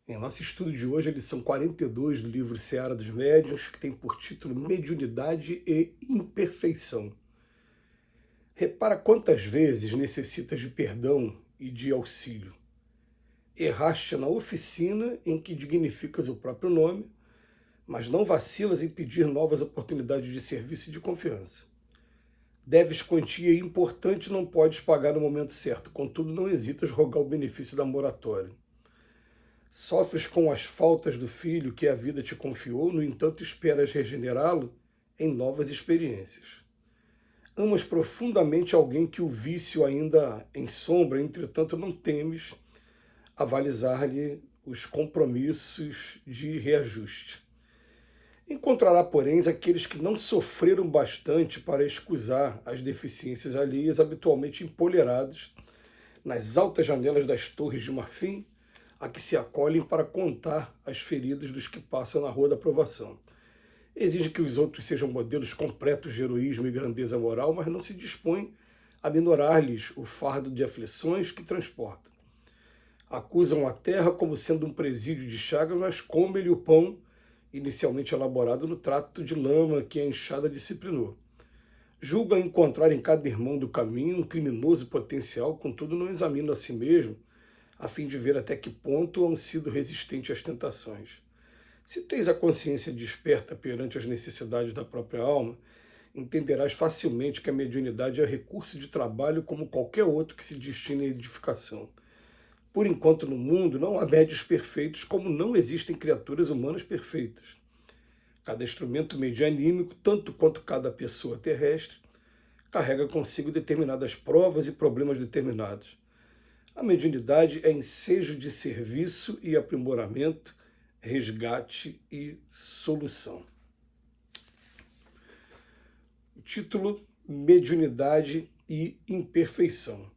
Em nosso estudo de hoje, a lição 42 do livro Seara dos Médiuns, que tem por título Mediunidade e Imperfeição. Repara quantas vezes necessitas de perdão e de auxílio. Erraste na oficina em que dignificas o próprio nome, mas não vacilas em pedir novas oportunidades de serviço e de confiança. Deves quantia importante e não podes pagar no momento certo, contudo não hesitas rogar o benefício da moratória. Sofres com as faltas do filho que a vida te confiou, no entanto esperas regenerá-lo em novas experiências. Amas profundamente alguém que o vício ainda ensombra, entretanto não temes avalizar-lhe os compromissos de reajuste. Encontrará, porém, aqueles que não sofreram bastante para escusar as deficiências alheias, habitualmente empolerados nas altas janelas das torres de marfim, a que se acolhem para contar as feridas dos que passam na rua da provação. Exige que os outros sejam modelos completos de heroísmo e grandeza moral, mas não se dispõe a minorar-lhes o fardo de aflições que transportam. Acusam a terra como sendo um presídio de chagas, mas comem-lhe o pão inicialmente elaborado no trato de lama que a enxada disciplinou. Julgam encontrar em cada irmão do caminho um criminoso potencial, contudo não examinam a si mesmo, a fim de ver até que ponto hão sido resistentes às tentações. Se tens a consciência desperta perante as necessidades da própria alma, entenderás facilmente que a mediunidade é recurso de trabalho como qualquer outro que se destine à edificação. Por enquanto no mundo não há médios perfeitos, como não existem criaturas humanas perfeitas. Cada instrumento medianímico, tanto quanto cada pessoa terrestre, carrega consigo determinadas provas e problemas determinados. A mediunidade é ensejo de serviço e aprimoramento, resgate e solução. O título: Mediunidade e Imperfeição.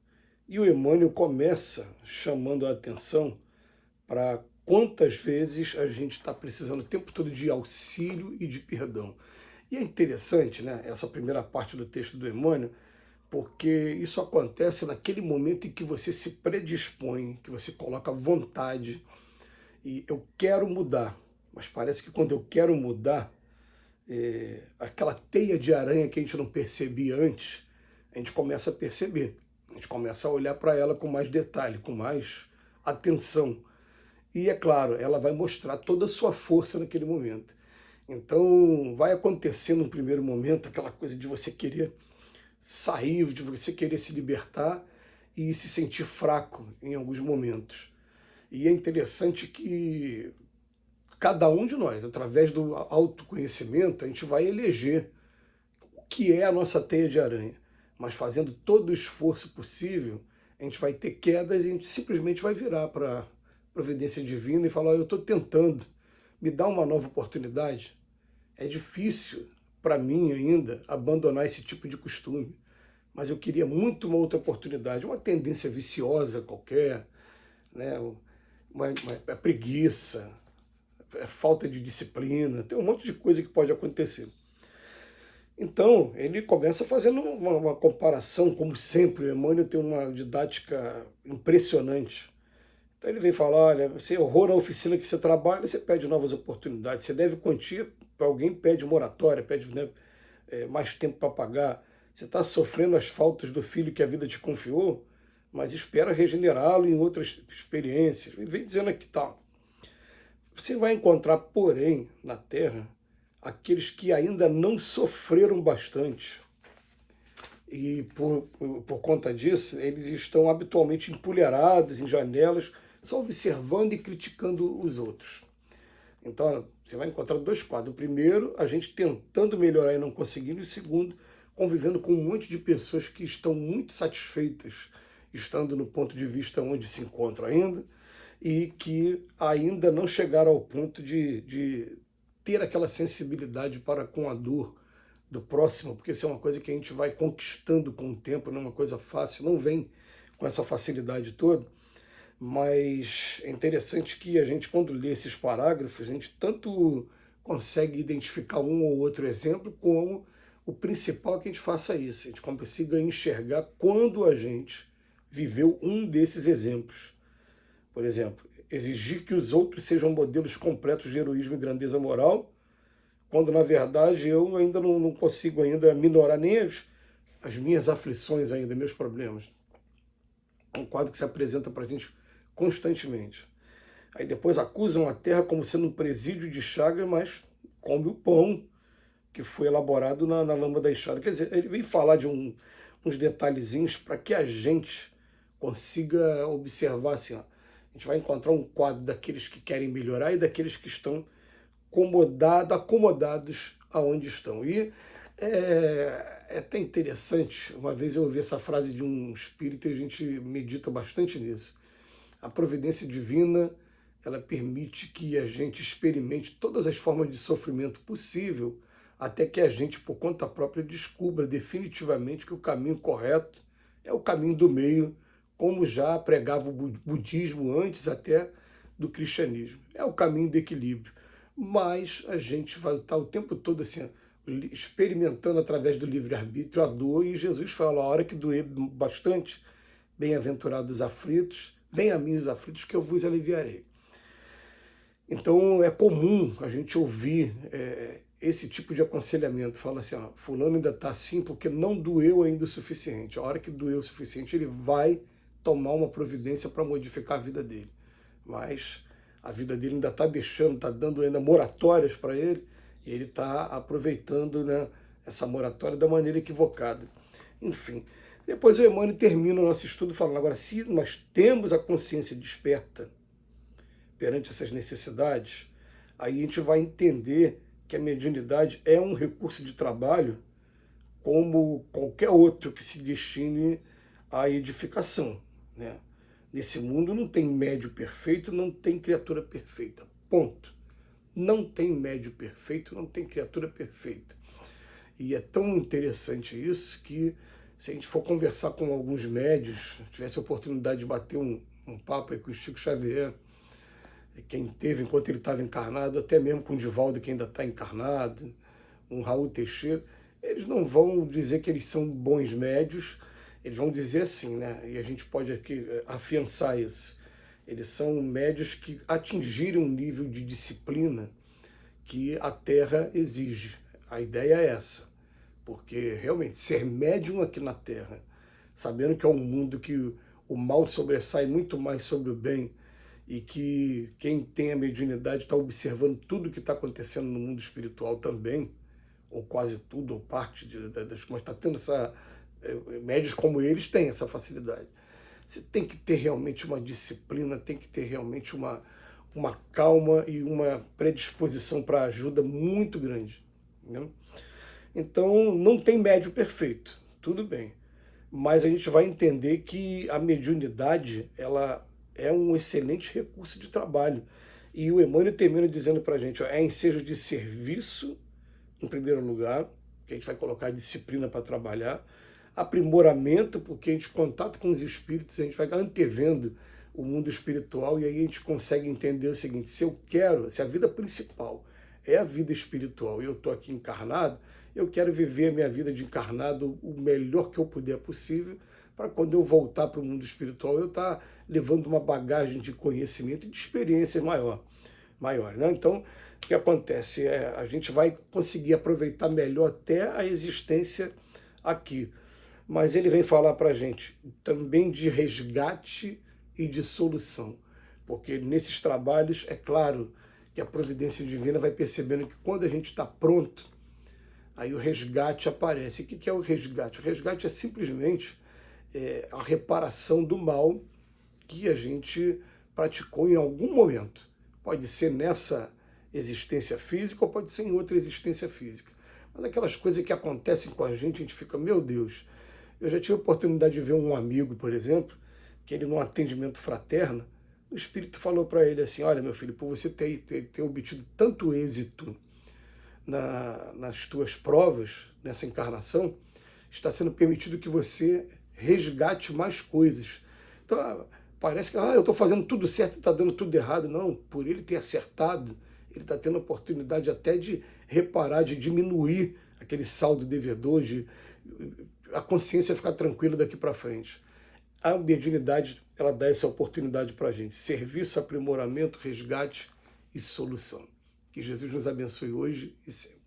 E o Emmanuel começa chamando a atenção para quantas vezes a gente está precisando o tempo todo de auxílio e de perdão. E é interessante, né, essa primeira parte do texto do Emmanuel, porque isso acontece naquele momento em que você se predispõe, que você coloca vontade, e eu quero mudar. Mas parece que quando eu quero mudar, aquela teia de aranha que a gente não percebia antes, a gente começa a perceber. A gente começa a olhar para ela com mais detalhe, com mais atenção. E, é claro, ela vai mostrar toda a sua força naquele momento. Então, vai acontecer no primeiro momento aquela coisa de você querer sair, de você querer se libertar e se sentir fraco em alguns momentos. E é interessante que cada um de nós, através do autoconhecimento, a gente vai eleger o que é a nossa teia de aranha. Mas fazendo todo o esforço possível, a gente vai ter quedas e a gente simplesmente vai virar para a providência divina e falar: eu estou tentando, me dá uma nova oportunidade. É difícil para mim ainda abandonar esse tipo de costume, mas eu queria muito uma outra oportunidade, uma tendência viciosa qualquer, né? uma preguiça, falta de disciplina, tem um monte de coisa que pode acontecer. Então, ele começa fazendo uma comparação, como sempre, o Emmanuel tem uma didática impressionante. Então ele vem falar: olha, você errou na oficina que você trabalha, você pede novas oportunidades, você deve quantia para alguém, pede moratória, pede, né, mais tempo para pagar, você está sofrendo as faltas do filho que a vida te confiou, mas espera regenerá-lo em outras experiências. Ele vem dizendo aqui, tá, você vai encontrar, porém, na Terra, aqueles que ainda não sofreram bastante. E por conta disso, eles estão habitualmente empolhados em janelas, só observando e criticando os outros. Então, você vai encontrar dois quadros. O primeiro, a gente tentando melhorar e não conseguindo. E o segundo, convivendo com um monte de pessoas que estão muito satisfeitas, estando no ponto de vista onde se encontram ainda, e que ainda não chegaram ao ponto de ter aquela sensibilidade para com a dor do próximo, porque isso é uma coisa que a gente vai conquistando com o tempo, não é uma coisa fácil, não vem com essa facilidade toda. Mas é interessante que a gente, quando lê esses parágrafos, a gente tanto consegue identificar um ou outro exemplo, como o principal é que a gente faça isso, a gente consiga enxergar quando a gente viveu um desses exemplos. Por exemplo, exigir que os outros sejam modelos completos de heroísmo e grandeza moral, quando na verdade eu ainda não consigo ainda minorar nem as minhas aflições ainda, meus problemas. É um quadro que se apresenta para a gente constantemente. Aí depois acusam a terra como sendo um presídio de chaga, mas come o pão que foi elaborado na lama da enxada. Quer dizer, ele vem falar de uns detalhezinhos para que a gente consiga observar assim, ó. A gente vai encontrar um quadro daqueles que querem melhorar e daqueles que estão acomodados aonde estão. E é até interessante, uma vez eu ouvi essa frase de um espírita e a gente medita bastante nisso. A providência divina, ela permite que a gente experimente todas as formas de sofrimento possível, até que a gente, por conta própria, descubra definitivamente que o caminho correto é o caminho do meio, como já pregava o budismo antes até do cristianismo. É o caminho do equilíbrio. Mas a gente vai estar o tempo todo assim, experimentando através do livre-arbítrio a dor, e Jesus fala, a hora que doer bastante, bem-aventurados os aflitos, venham a mim os aflitos que eu vos aliviarei. Então é comum a gente ouvir esse tipo de aconselhamento, fala assim, ó, fulano ainda está assim porque não doeu ainda o suficiente. A hora que doeu o suficiente, ele vai tomar uma providência para modificar a vida dele. Mas a vida dele ainda está deixando, está dando ainda moratórias para ele, e ele está aproveitando, né, essa moratória da maneira equivocada. Enfim, depois o Emmanuel termina o nosso estudo falando, agora, se nós temos a consciência desperta perante essas necessidades, aí a gente vai entender que a mediunidade é um recurso de trabalho como qualquer outro que se destine à edificação, né? Nesse mundo não tem médio perfeito, não tem criatura perfeita. Ponto. Não tem médio perfeito, não tem criatura perfeita. E é tão interessante isso que, se a gente for conversar com alguns médios, tivesse a oportunidade de bater um papo aí com o Chico Xavier, quem teve enquanto ele estava encarnado, até mesmo com o Divaldo, que ainda está encarnado, um Raul Teixeira, eles não vão dizer que eles são bons médios, eles vão dizer assim, né? E a gente pode aqui afiançar isso. Eles são médios que atingiram um nível de disciplina que a Terra exige. A ideia é essa. Porque, realmente, ser médium aqui na Terra, sabendo que é um mundo que o mal sobressai muito mais sobre o bem, e que quem tem a mediunidade está observando tudo que está acontecendo no mundo espiritual também, ou quase tudo, ou parte mas está tendo essa... Médios como eles têm essa facilidade. Você tem que ter realmente uma disciplina, tem que ter realmente uma calma e uma predisposição para ajuda muito grande, né? Então, não tem médio perfeito, tudo bem. Mas a gente vai entender que a mediunidade, ela é um excelente recurso de trabalho. E o Emmanuel termina dizendo para a gente, ó, é ensejo de serviço, em primeiro lugar, que a gente vai colocar a disciplina para trabalhar, aprimoramento, porque a gente contato com os espíritos, a gente vai antevendo o mundo espiritual, e aí a gente consegue entender o seguinte, se a vida principal é a vida espiritual, e eu estou aqui encarnado, eu quero viver a minha vida de encarnado o melhor que eu puder possível, para quando eu voltar para o mundo espiritual, eu estar levando uma bagagem de conhecimento e de experiência maior, né? Então, o que acontece? A gente vai conseguir aproveitar melhor até a existência aqui. Mas ele vem falar para a gente também de resgate e de solução. Porque nesses trabalhos, é claro que a providência divina vai percebendo que quando a gente está pronto, aí o resgate aparece. O que é o resgate? O resgate é simplesmente a reparação do mal que a gente praticou em algum momento. Pode ser nessa existência física ou pode ser em outra existência física. Mas aquelas coisas que acontecem com a gente fica, meu Deus. Eu já tive a oportunidade de ver um amigo, por exemplo, que ele, num atendimento fraterno, o espírito falou para ele assim, olha, meu filho, por você ter obtido tanto êxito nas tuas provas, nessa encarnação, está sendo permitido que você resgate mais coisas. Então, parece que eu estou fazendo tudo certo e está dando tudo errado. Não, por ele ter acertado, ele está tendo a oportunidade até de reparar, de diminuir aquele saldo devedor, de a consciência ficar tranquila daqui para frente. A mediunidade ela dá essa oportunidade para a gente. Serviço, aprimoramento, resgate e solução. Que Jesus nos abençoe hoje e sempre.